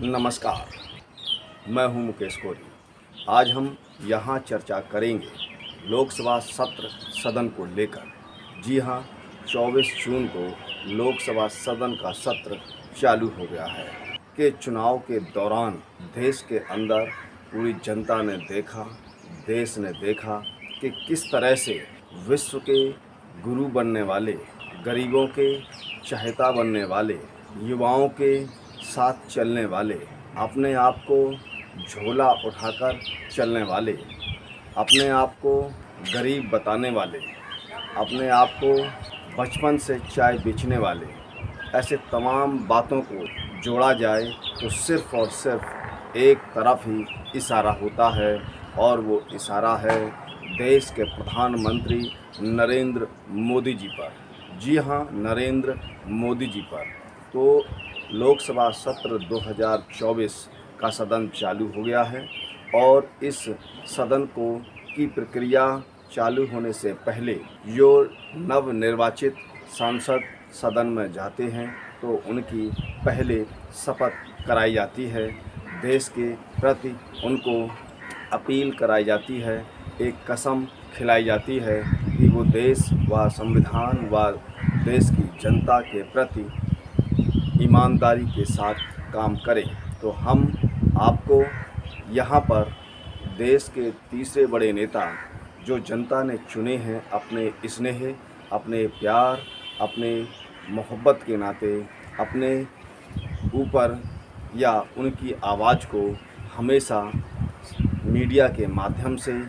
नमस्कार, मैं हूं मुकेश कोरी। आज हम यहां चर्चा करेंगे लोकसभा सत्र सदन को लेकर। जी हां, 24 जून को लोकसभा सदन का सत्र चालू हो गया है कि चुनाव के दौरान देश के अंदर पूरी जनता ने देखा, देश ने देखा कि किस तरह से विश्व के गुरु बनने वाले, गरीबों के चहेता बनने वाले, युवाओं के साथ चलने वाले, अपने आप को झोला उठाकर चलने वाले, अपने आप को गरीब बताने वाले, अपने आप को बचपन से चाय बेचने वाले, ऐसे तमाम बातों को जोड़ा जाए तो सिर्फ़ और सिर्फ एक तरफ ही इशारा होता है, और वो इशारा है देश के प्रधानमंत्री नरेंद्र मोदी जी पर। जी हाँ, नरेंद्र मोदी जी पर। तो लोकसभा सत्र 2024 का सदन चालू हो गया है, और इस सदन की प्रक्रिया चालू होने से पहले जो नवनिर्वाचित सांसद सदन में जाते हैं तो उनकी पहले शपथ कराई जाती है, देश के प्रति उनको अपील कराई जाती है, एक कसम खिलाई जाती है कि वो देश व संविधान व देश की जनता के प्रति ईमानदारी के साथ काम करें। तो हम आपको यहाँ पर देश के तीसरे बड़े नेता जो जनता ने चुने हैं अपने स्नेह, अपने प्यार, अपने मोहब्बत के नाते, अपने ऊपर या उनकी आवाज़ को हमेशा मीडिया के माध्यम से,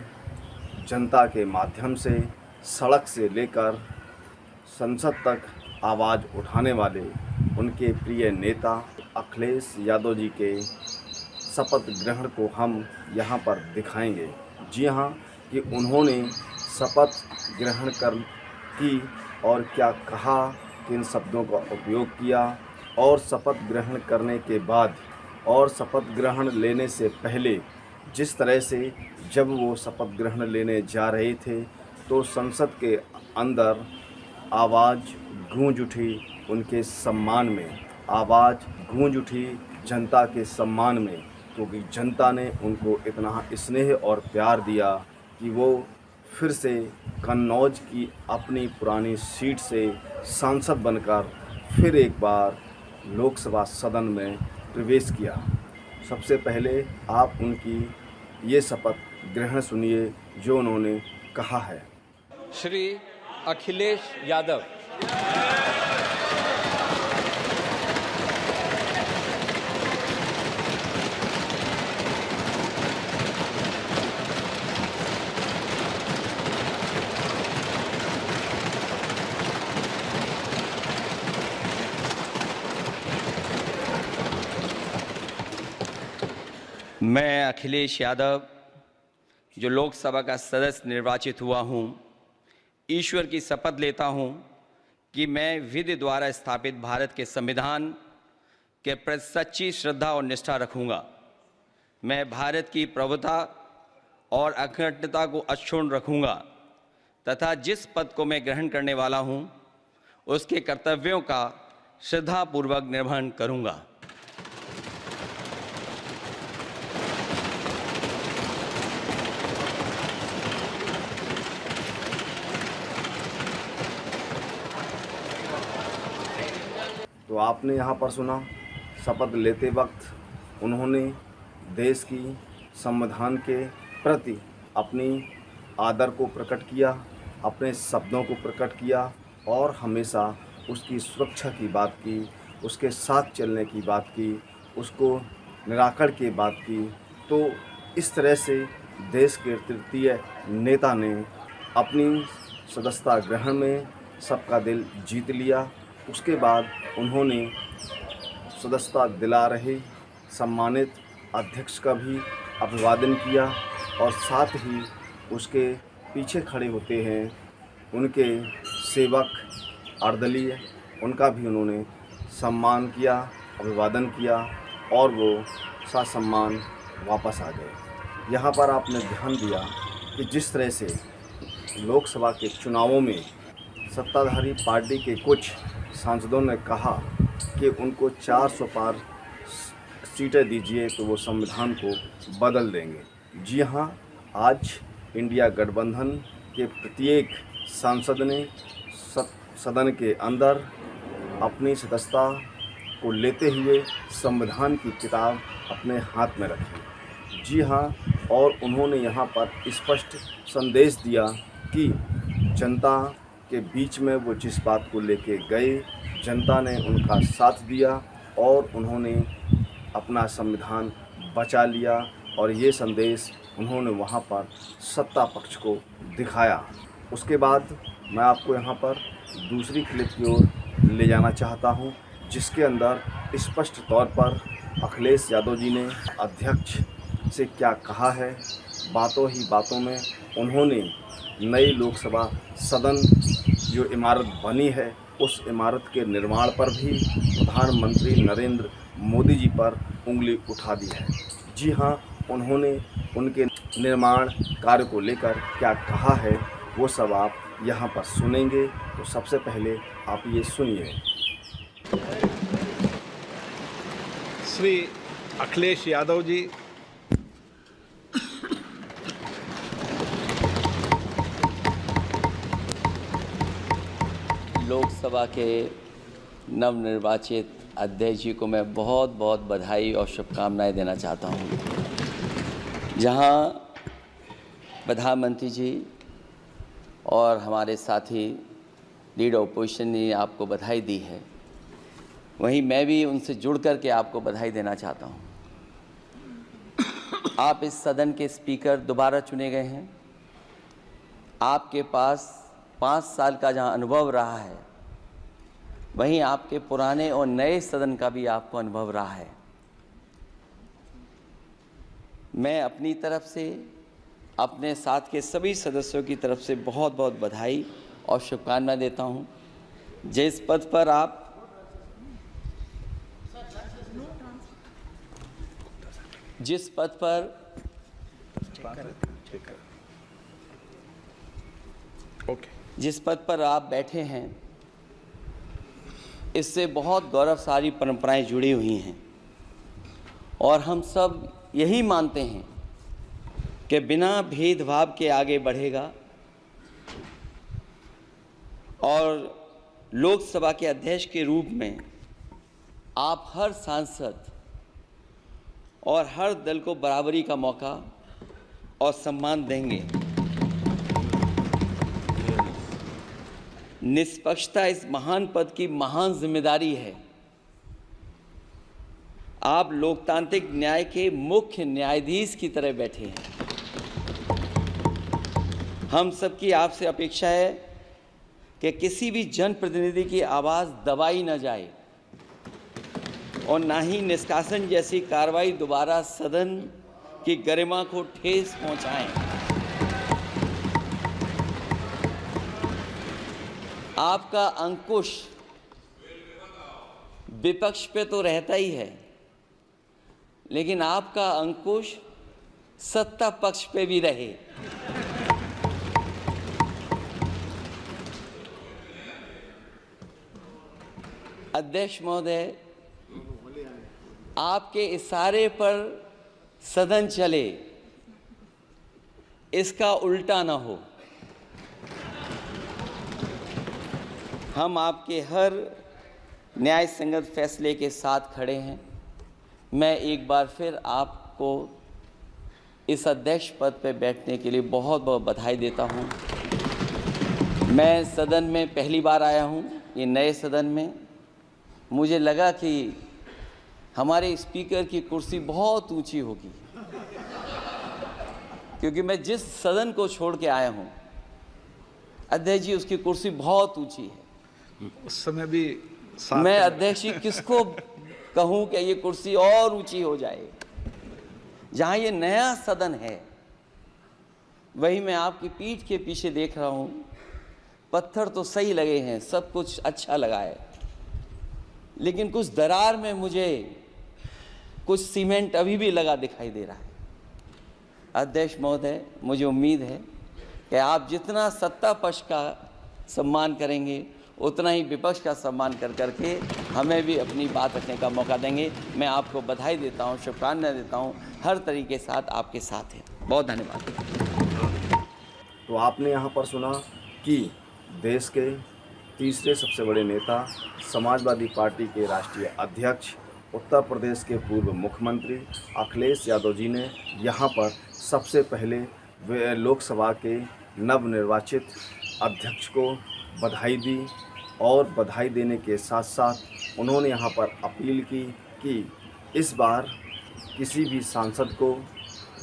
जनता के माध्यम से, सड़क से लेकर संसद तक आवाज़ उठाने वाले उनके प्रिय नेता अखिलेश यादव जी के शपथ ग्रहण को हम यहाँ पर दिखाएंगे। जी हाँ, कि उन्होंने शपथ ग्रहण की और क्या कहा, किन शब्दों का उपयोग किया, और शपथ ग्रहण करने के बाद और शपथ ग्रहण लेने से पहले जिस तरह से जब वो शपथ ग्रहण लेने जा रहे थे तो संसद के अंदर आवाज़ गूंज उठी, उनके सम्मान में आवाज़ गूंज उठी जनता के सम्मान में, क्योंकि जनता ने उनको इतना स्नेह और प्यार दिया कि वो फिर से कन्नौज की अपनी पुरानी सीट से सांसद बनकर फिर एक बार लोकसभा सदन में प्रवेश किया। सबसे पहले आप उनकी ये शपथ ग्रहण सुनिए जो उन्होंने कहा है। श्री अखिलेश यादव। मैं अखिलेश यादव जो लोकसभा का सदस्य निर्वाचित हुआ हूँ, ईश्वर की शपथ लेता हूँ कि मैं विधि द्वारा स्थापित भारत के संविधान के प्रति सच्ची श्रद्धा और निष्ठा रखूँगा। मैं भारत की प्रभुता और अखंडता को अक्षुण्ण रखूँगा तथा जिस पद को मैं ग्रहण करने वाला हूँ उसके कर्तव्यों का श्रद्धापूर्वक निर्वहन करूँगा। तो आपने यहाँ पर सुना, शपथ लेते वक्त उन्होंने देश की संविधान के प्रति अपनी आदर को प्रकट किया, अपने शब्दों को प्रकट किया और हमेशा उसकी सुरक्षा की बात की, उसके साथ चलने की बात की, उसको निराकरण की बात की। तो इस तरह से देश के तृतीय नेता ने अपनी सदस्यता ग्रहण में सबका दिल जीत लिया। उसके बाद उन्होंने सदस्यता दिला रहे सम्मानित अध्यक्ष का भी अभिवादन किया, और साथ ही उसके पीछे खड़े होते हैं उनके सेवक अर्दलीय, उनका भी उन्होंने सम्मान किया, अभिवादन किया, और वो ससम्मान वापस आ गए। यहाँ पर आपने ध्यान दिया कि जिस तरह से लोकसभा के चुनावों में सत्ताधारी पार्टी के कुछ सांसदों ने कहा कि उनको सीटें दीजिए तो वो संविधान को बदल देंगे। जी हाँ, आज इंडिया गठबंधन के प्रत्येक सांसद ने सदन के अंदर अपनी सदस्यता को लेते हुए संविधान की किताब अपने हाथ में रखी। जी हाँ, और उन्होंने यहाँ पर स्पष्ट संदेश दिया कि जनता के बीच में वो जिस बात को लेके गए, जनता ने उनका साथ दिया और उन्होंने अपना संविधान बचा लिया। और ये संदेश उन्होंने वहाँ पर सत्ता पक्ष को दिखाया। उसके बाद मैं आपको यहाँ पर दूसरी क्लिप की ओर ले जाना चाहता हूँ, जिसके अंदर स्पष्ट तौर पर अखिलेश यादव जी ने अध्यक्ष से क्या कहा है। बातों ही बातों में उन्होंने नई लोकसभा सदन जो इमारत बनी है उस इमारत के निर्माण पर भी प्रधानमंत्री नरेंद्र मोदी जी पर उंगली उठा दी है। जी हाँ, उन्होंने उनके निर्माण कार्य को लेकर क्या कहा है वो सब आप यहाँ पर सुनेंगे। तो सबसे पहले आप ये सुनिए। श्री अखिलेश यादव जी, लोकसभा के नवनिर्वाचित अध्यक्ष जी को मैं बहुत बहुत बधाई और शुभकामनाएं देना चाहता हूं। जहां प्रधानमंत्री जी और हमारे साथी लीडर ओपोजिशन ने आपको बधाई दी है, वहीं मैं भी उनसे जुड़ कर के आपको बधाई देना चाहता हूं। आप इस सदन के स्पीकर दोबारा चुने गए हैं। आपके पास 5 साल का जहां अनुभव रहा है, वहीं आपके पुराने और नए सदन का भी आपको अनुभव रहा है। मैं अपनी तरफ से, अपने साथ के सभी सदस्यों की तरफ से बहुत बहुत बधाई और शुभकामनाएं देता हूं। जिस पद पर आप जिस पद पर आप बैठे हैं, इससे बहुत गौरवशाली परंपराएं जुड़ी हुई हैं और हम सब यही मानते हैं कि बिना भेदभाव के आगे बढ़ेगा और लोकसभा के अध्यक्ष के रूप में आप हर सांसद और हर दल को बराबरी का मौका और सम्मान देंगे। निष्पक्षता इस महान पद की महान जिम्मेदारी है। आप लोकतांत्रिक न्याय के मुख्य न्यायाधीश की तरह बैठे हैं। हम सबकी आपसे अपेक्षा है कि किसी भी जनप्रतिनिधि की आवाज़ दबाई न जाए और ना ही निष्कासन जैसी कार्रवाई दोबारा सदन की गरिमा को ठेस पहुंचाएं। आपका अंकुश विपक्ष पे तो रहता ही है, लेकिन आपका अंकुश सत्ता पक्ष पे भी रहे। अध्यक्ष महोदय, आपके इशारे पर सदन चले, इसका उल्टा ना हो। हम आपके हर न्याय संगत फैसले के साथ खड़े हैं। मैं एक बार फिर आपको इस अध्यक्ष पद पर बैठने के लिए बहुत बहुत बधाई देता हूं। मैं सदन में पहली बार आया हूं, ये नए सदन में। मुझे लगा कि हमारे स्पीकर की कुर्सी बहुत ऊंची होगी, क्योंकि मैं जिस सदन को छोड़ के आया हूं, अध्यक्ष जी, उसकी कुर्सी बहुत ऊंची है। उस समय भी मैं अध्यक्ष जी किसको कहूं कि ये कुर्सी और ऊंची हो जाए। जहां ये नया सदन है, वही मैं आपकी पीठ के पीछे देख रहा हूं, पत्थर तो सही लगे हैं, सब कुछ अच्छा लगा है, लेकिन कुछ दरार में मुझे कुछ सीमेंट अभी भी लगा दिखाई दे रहा है। अध्यक्ष महोदय, मुझे उम्मीद है कि आप जितना सत्ता पक्ष का सम्मान करेंगे, उतना ही विपक्ष का सम्मान कर करके हमें भी अपनी बात रखने का मौका देंगे। मैं आपको बधाई देता हूँ, शुभकामनाएं देता हूँ, हर तरीके के साथ आपके साथ हैं। बहुत धन्यवाद। तो आपने यहाँ पर सुना कि देश के तीसरे सबसे बड़े नेता, समाजवादी पार्टी के राष्ट्रीय अध्यक्ष, उत्तर प्रदेश के पूर्व मुख्यमंत्री अखिलेश यादव जी ने यहाँ पर सबसे पहले वे लोकसभा के नवनिर्वाचित अध्यक्ष को बधाई दी और बधाई देने के साथ साथ उन्होंने यहाँ पर अपील की कि इस बार किसी भी सांसद को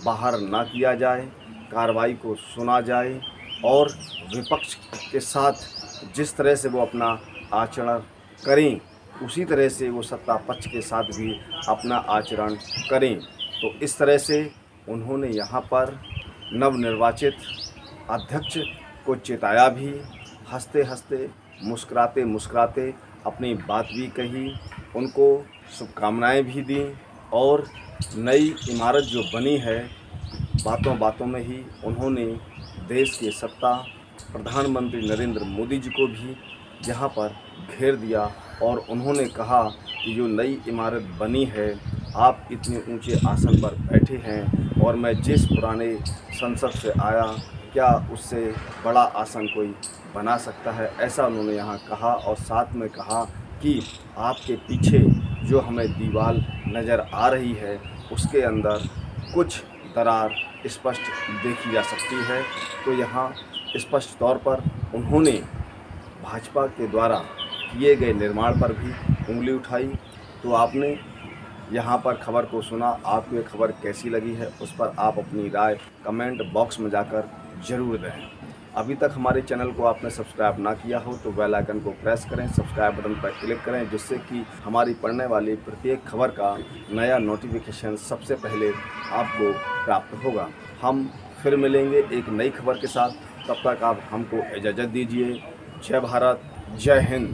बाहर ना किया जाए, कार्रवाई को सुना जाए और विपक्ष के साथ जिस तरह से वो अपना आचरण करें उसी तरह से वो सत्ता पक्ष के साथ भी अपना आचरण करें। तो इस तरह से उन्होंने यहाँ पर नवनिर्वाचित अध्यक्ष को चेताया भी, हंसते हंसते मुस्कुराते मुस्कुराते अपनी बात भी कही, उनको शुभकामनाएं भी दी और नई इमारत जो बनी है, बातों बातों में ही उन्होंने देश के सत्ता प्रधानमंत्री नरेंद्र मोदी जी को भी यहाँ पर घेर दिया और उन्होंने कहा कि जो नई इमारत बनी है, आप इतने ऊंचे आसन पर बैठे हैं और मैं जिस पुराने संसद से आया, क्या उससे बड़ा आसन कोई बना सकता है, ऐसा उन्होंने यहाँ कहा। और साथ में कहा कि आपके पीछे जो हमें दीवार नज़र आ रही है उसके अंदर कुछ दरार स्पष्ट देखी जा सकती है। तो यहाँ स्पष्ट तौर पर उन्होंने भाजपा के द्वारा किए गए निर्माण पर भी उंगली उठाई। तो आपने यहाँ पर खबर को सुना, आपको ये खबर कैसी लगी है उस पर आप अपनी राय कमेंट बॉक्स में जाकर ज़रूर दें। अभी तक हमारे चैनल को आपने सब्सक्राइब ना किया हो तो बेल आइकन को प्रेस करें, सब्सक्राइब बटन पर क्लिक करें, जिससे कि हमारी पढ़ने वाली प्रत्येक खबर का नया नोटिफिकेशन सबसे पहले आपको प्राप्त होगा। हम फिर मिलेंगे एक नई खबर के साथ, तब तक आप हमको इजाज़त दीजिए। जय भारत, जय हिंद।